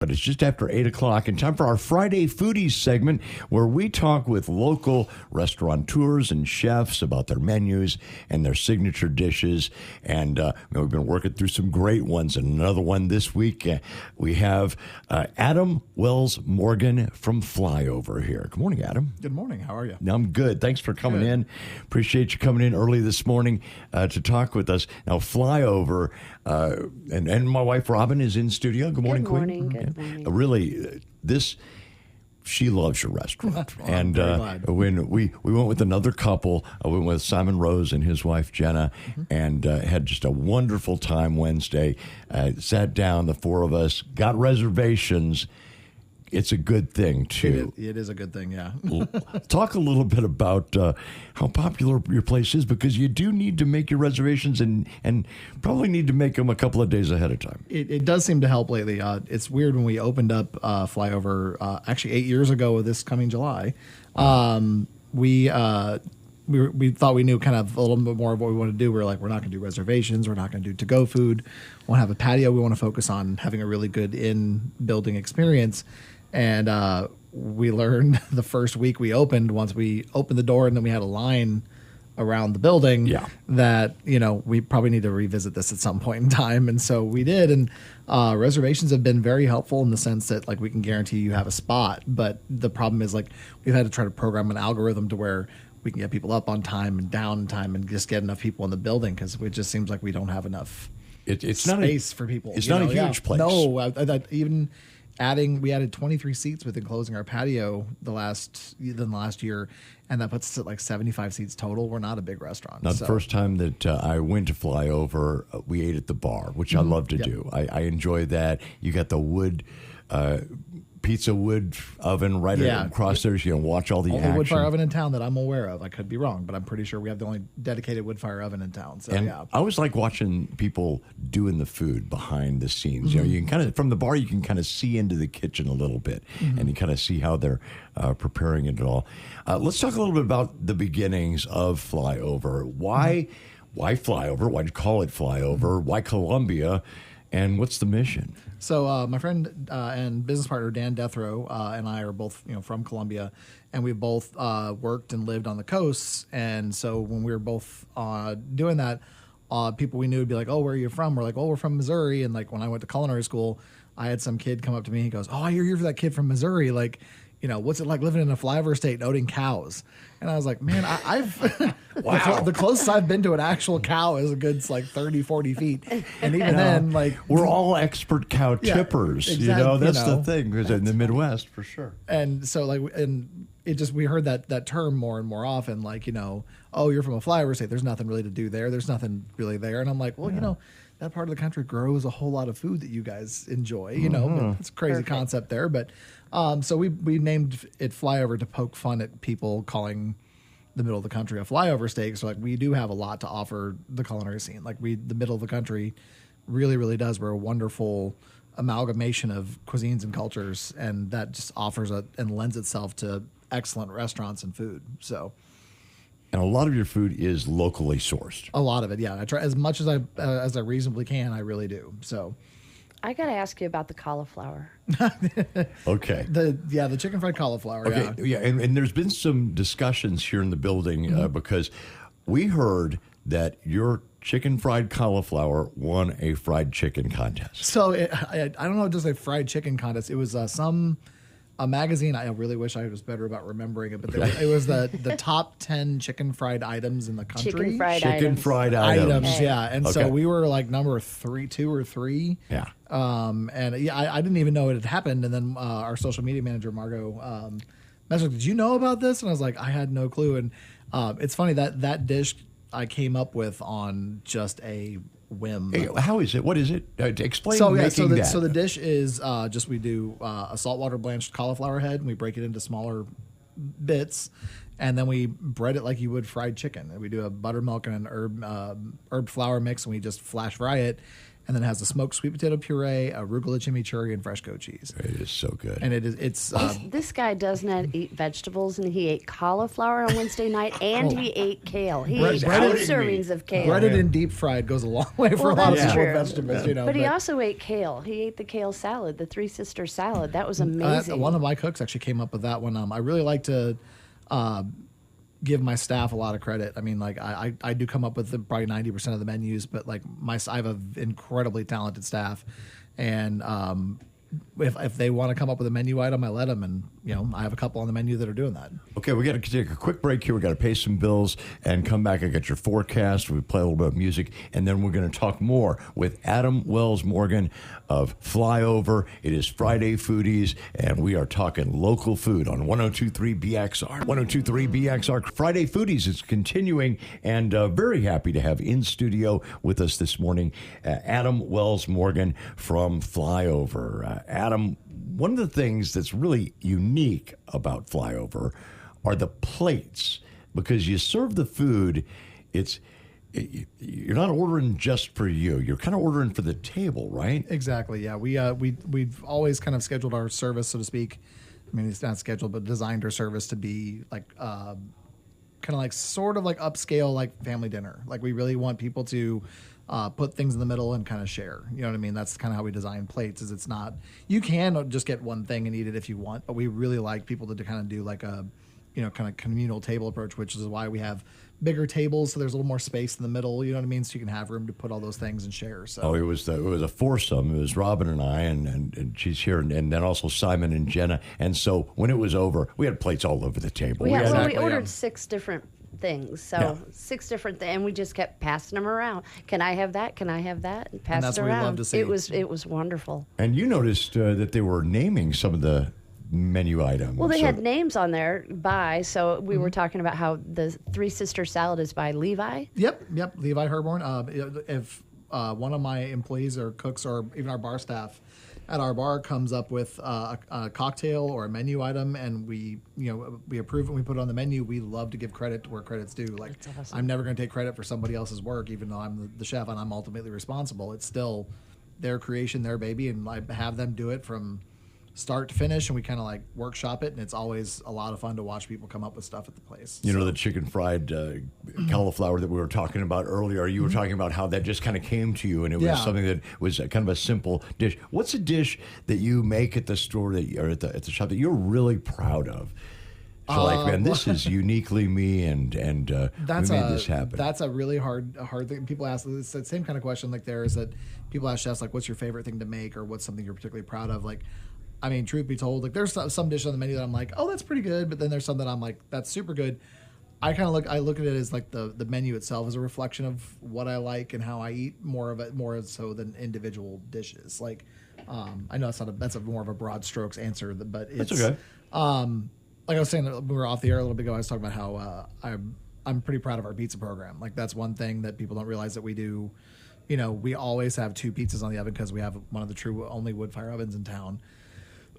But it's just after 8 o'clock and time for our Friday Foodies segment where we talk with local restaurateurs and chefs about their menus and their signature dishes. And we've been working through some great ones. And another one this week, we have Adam Wells Morgan from Flyover here. Good morning, Adam. Good morning. How are you? I'm good. Thanks for coming in. Appreciate you coming in early this morning to talk with us. Now, Flyover, and my wife Robin is in studio. Good morning, Queen. Good morning. Good morning. Really, she loves your restaurant. Oh, and when we went with another couple, I went with Simon Rose and his wife Jenna, and had just a wonderful time Wednesday. Sat down, the four of us, got reservations. It's a good thing, too. It is a good thing, yeah. Talk a little bit about how popular your place is, because you do need to make your reservations and probably need to make them a couple of days ahead of time. It does seem to help lately. It's weird when we opened up Flyover, actually 8 years ago this coming July. We thought we knew kind of a little bit more of what we want to do. We're like, we're not going to do reservations. We're not going to do to-go food. We want to have a patio. We want to focus on having a really good in-building experience. And we learned the first week we opened, once we opened the door and then we had a line around the building, that, we probably need to revisit this at some point in time. And so we did. And reservations have been very helpful in the sense that, like, we can guarantee you have a spot. But the problem is, like, we've had to try to program an algorithm to where we can get people up on time and down on time and just get enough people in the building, because it just seems like we don't have enough it's space for people. It's not a huge place. No, we added 23 seats with enclosing our patio the last year, and that puts us at like 75 seats total. We're not a big restaurant. Now, the first time that I went to Flyover, we ate at the bar, which I love to do. I enjoy that. You got the wood pizza wood oven right across there, so you can watch all the only action. wood fire oven in town that I'm aware of. I could be wrong, but I'm pretty sure we have the only dedicated wood fire oven in town. So and I always like watching people doing the food behind the scenes. You can kind of, from the bar, you can kind of see into the kitchen a little bit, and you kind of see how they're preparing it all. Let's talk a little bit about the beginnings of Flyover. Why Flyover? Why do you call it Flyover? Why Columbia? And what's the mission? So my friend and business partner Dan Deathrow and I are both from Columbia, and we both worked and lived on the coasts. And so when we were both doing that, people we knew would be like, "Oh, where are you from?" We're like, "Oh, we're from Missouri." And like when I went to culinary school, I had some kid come up to me. He goes, "Oh, I hear you're that kid from Missouri. Like, what's it like living in a flyover state and owning cows?" And I was like, man, I've the closest I've been to an actual cow is a good 30, 40 feet. And even then, like, we're all expert cow tippers. Exactly, that's the thing, because in the Midwest, for sure. And so we heard that term more and more often, like, "Oh, you're from a flyover state. There's nothing really to do there. There's nothing really there." And I'm like, well, that part of the country grows a whole lot of food that you guys enjoy. It's a crazy concept there, but so we named it Flyover to poke fun at people calling the middle of the country a flyover state. So, like, we do have a lot to offer the culinary scene. Like, the middle of the country really, really does. We're a wonderful amalgamation of cuisines and cultures, and that just offers and lends itself to excellent restaurants and food. So. And a lot of your food is locally sourced. A lot of it, yeah. I try as much as I reasonably can. I really do. So, I got to ask you about the cauliflower. Okay. The chicken fried cauliflower. Okay. Yeah. And there's been some discussions here in the building because we heard that your chicken fried cauliflower won a fried chicken contest. So I don't know, just a fried chicken contest. It was a magazine. I really wish I was better about remembering it, but it was the top 10 chicken fried items in the country. Chicken fried items. Okay. Yeah. And so we were like number 2 or 3. Yeah. I didn't even know it had happened. And then our social media manager, Margot, messaged, "Did you know about this?" And I was like, I had no clue. And it's funny that dish I came up with on just a whim. Hey, how is it? What is it? Explain. So that. The dish is we do a saltwater blanched cauliflower head, and we break it into smaller bits, and then we bread it like you would fried chicken. And we do a buttermilk and an herb flour mix, and we just flash fry it. and then it has a smoked sweet potato puree, arugula chimichurri, and fresh goat cheese. It is so good. And it's This guy does not eat vegetables, and he ate cauliflower on Wednesday night, and he ate kale. He ate 2 servings of kale. breaded and deep fried goes a long way for a lot of that's people true. with vegetables, you know. But he also ate kale. He ate the kale salad, the Three Sisters salad. That was amazing. One of my cooks actually came up with that one. I really like to give my staff a lot of credit. I mean, like I do come up with probably 90% of the menus, but like I have an incredibly talented staff, and if they want to come up with a menu item, I let them, and you know, I have a couple on the menu that are doing that. Okay, we got to take a quick break here. We got to pay some bills and come back. I got your forecast. We play a little bit of music, and then we're going to talk more with Adam Wells Morgan of Flyover. It is Friday Foodies, and we are talking local food on 102.3 BXR. 102.3 BXR. Friday Foodies is continuing, and very happy to have in studio with us this morning Adam Wells Morgan from Flyover. Adam, one of the things that's really unique about Flyover are the plates, because you serve the food. You're not ordering just for you. You're kind of ordering for the table, right? Exactly. Yeah, we've always kind of scheduled our service, so to speak. I mean, it's not scheduled, but designed our service to be like kind of like sort of like upscale, like family dinner. Like we really want people to put things in the middle and kind of share. You know what I mean? That's kind of how we design plates. Is it's not, you can just get one thing and eat it if you want, but we really like people to kind of do like a, you know, kind of communal table approach, which is why we have bigger tables, so there's a little more space in the middle. You know what I mean? So you can have room to put all those things and share. So it was a foursome. It was Robin and I, and she's here, and then also Simon and Jenna. And so when it was over, we had plates all over the table. We ordered 6 different things, so 6 different things, and we just kept passing them around. Can I have that? Can I have that? And pass that's it what we around. love to see. It was wonderful. And you noticed that they were naming some of the menu items. Well, they had names on there by, so we were talking about how the Three Sister salad is by Levi. Yep, Levi Herborn. If one of my employees or cooks or even our bar staff at our bar comes up with a cocktail or a menu item, and we approve it and we put it on the menu, we love to give credit where credit's due. Like, That's awesome. I'm never going to take credit for somebody else's work, even though I'm the chef and I'm ultimately responsible. It's still their creation, their baby, and I have them do it from start to finish, and we kind of like workshop it, and it's always a lot of fun to watch people come up with stuff at the place. You know, the chicken fried cauliflower that we were talking about earlier, you were talking about how that just kind of came to you, and it was something that was kind of a simple dish. What's a dish that you make at the store or at the shop that you're really proud of? So like, man, this is uniquely me, and we made this happen. That's a really hard thing. People ask it's the same kind of question. Like there is that people ask chefs like, "What's your favorite thing to make?" or "What's something you're particularly proud of?" Like, I mean, truth be told, like there's some dishes on the menu that I'm like, "Oh, that's pretty good," but then there's some that I'm like, "That's super good." I look at it as like the menu itself is a reflection of what I like and how I eat, more so than individual dishes. Like, I know that's more of a broad strokes answer, but it's that's okay. Like I was saying when we were off the air a little bit ago, I was talking about how I'm pretty proud of our pizza program. Like that's one thing that people don't realize that we do. You know, we always have 2 pizzas on the oven because we have one of the true only wood fire ovens in town.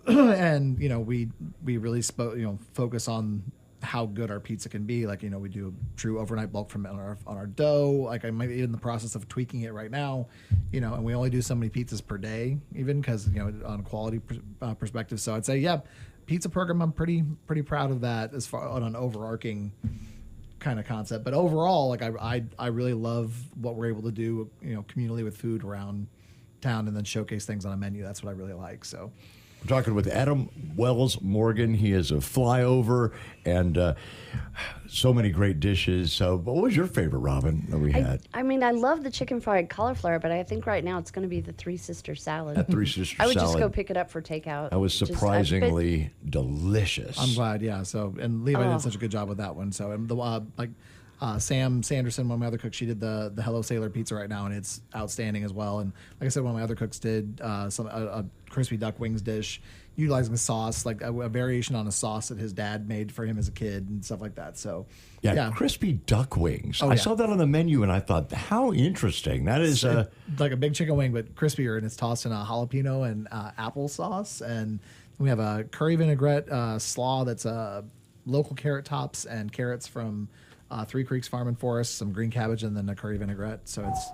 And you know, we really focus on how good our pizza can be. Like, you know, we do a true overnight bulk ferment on our dough. Like I might be in the process of tweaking it right now, you know, and we only do so many pizzas per day, even because, you know, on a quality perspective. So I'd say, pizza program, I'm pretty proud of that as far on an overarching kind of concept. But overall, like I really love what we're able to do, you know, communally with food around town, and then showcase things on a menu. That's what I really like. So we're talking with Adam Wells Morgan. He is a Flyover, and so many great dishes. So what was your favorite, Robin, that we had? I mean, I love the chicken fried cauliflower, but I think right now it's going to be the Three Sister salad. That Three Sister salad. I would just go pick it up for takeout. That was surprisingly delicious. I'm glad, yeah. So, and Levi did such a good job with that one. So, and Sam Sanderson, one of my other cooks, she did the Hello Sailor pizza right now, and it's outstanding as well. And like I said, one of my other cooks did a crispy duck wings dish utilizing a sauce, like a variation on a sauce that his dad made for him as a kid and stuff like that. So yeah. Crispy duck wings. Oh, I saw that on the menu, and I thought, how interesting. That is like a big chicken wing, but crispier, and it's tossed in a jalapeno and apple sauce. And we have a curry vinaigrette slaw that's local carrot tops and carrots from Three Creeks Farm and Forest, some green cabbage, and then a curry vinaigrette. So it's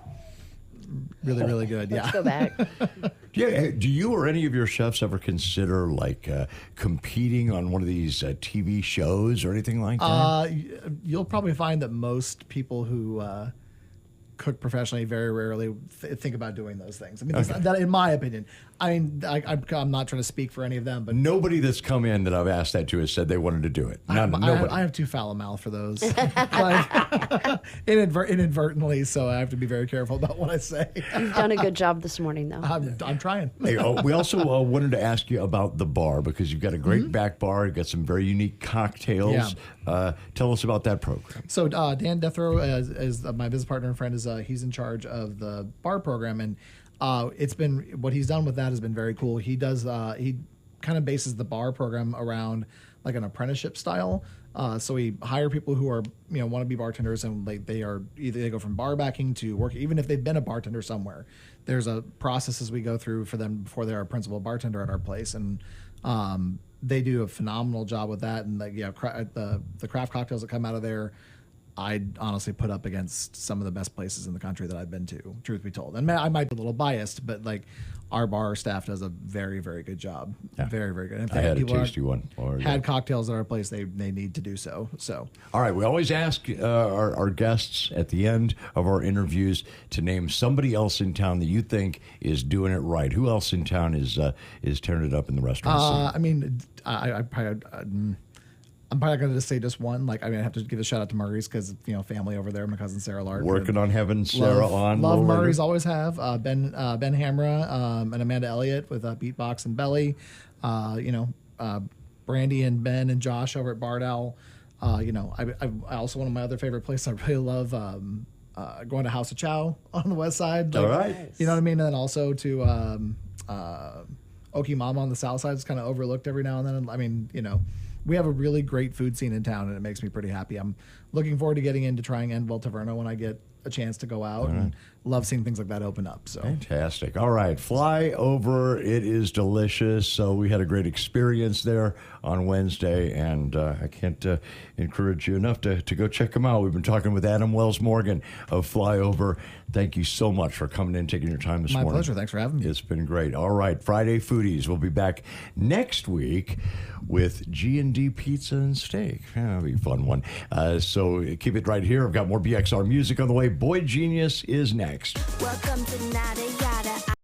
really, really good. Let's Yeah. go back. Yeah, do you or any of your chefs ever consider like competing on one of these TV shows or anything like that? You'll probably find that most people who cook professionally very rarely think about doing those things. I mean, that, in my opinion. I mean, I'm not trying to speak for any of them, but Nobody that's come in that I've asked that to has said they wanted to do it. Nobody. I have too foul a mouth for those, like, inadvertently. So I have to be very careful about what I say. You've done a good job this morning, though. I'm trying. Hey, we also wanted to ask you about the bar because you've got a great back bar. You've got some very unique cocktails. Tell us about that program. So Dan Deathrow is my business partner and friend. He's in charge of the bar program, and it's been what he's done with that has been very cool. He does he kind of bases the bar program around like an apprenticeship style. So we hire people who are want to be bartenders, and they are either they go from bar backing to work, even if they've been a bartender somewhere. There's a processes we go through for them before they're a principal bartender at our place, and they do a phenomenal job with that. And the craft cocktails that come out of there, I'd honestly put up against some of the best places in the country that I've been to, truth be told. And I might be a little biased, but like our bar staff does a very, very good job. Yeah. Very, very good. In I fact, had a people tasty one. had cocktails at our place, they need to do so. All right, we always ask our guests at the end of our interviews to name somebody else in town that you think is doing it right. Who else in town is tearing it up in the restaurant scene? I mean, I'm probably going to just say just one. I have to give a shout out to Murray's because family over there. My cousin Sarah Lart Working on having Sarah on. Love Murray's, always have. Ben Hamra and Amanda Elliott with Beatbox and Belly. Brandy and Ben and Josh over at Bard Owl. I also, one of my other favorite places I really love going to House of Chow on the west side. All right. You know what I mean? And then also to Okimama on the south side is kind of overlooked every now and then. I mean, we have a really great food scene in town, and it makes me pretty happy. I'm looking forward to getting into trying Enville Taverna when I get a chance to go out, and love seeing things like that open up. So fantastic. All right, Flyover, it is delicious. So we had a great experience there on Wednesday, and I can't encourage you enough to go check them out. We've been talking with Adam Wells Morgan of Flyover. Thank you so much for coming in, taking your time this morning. My pleasure. Thanks for having me. It's been great. All right, Friday Foodies. We'll be back next week with G&D Pizza and Steak. That'll be a fun one. So keep it right here. I've got more BXR music on the way. Boy Genius is next. Welcome to Nada Yada.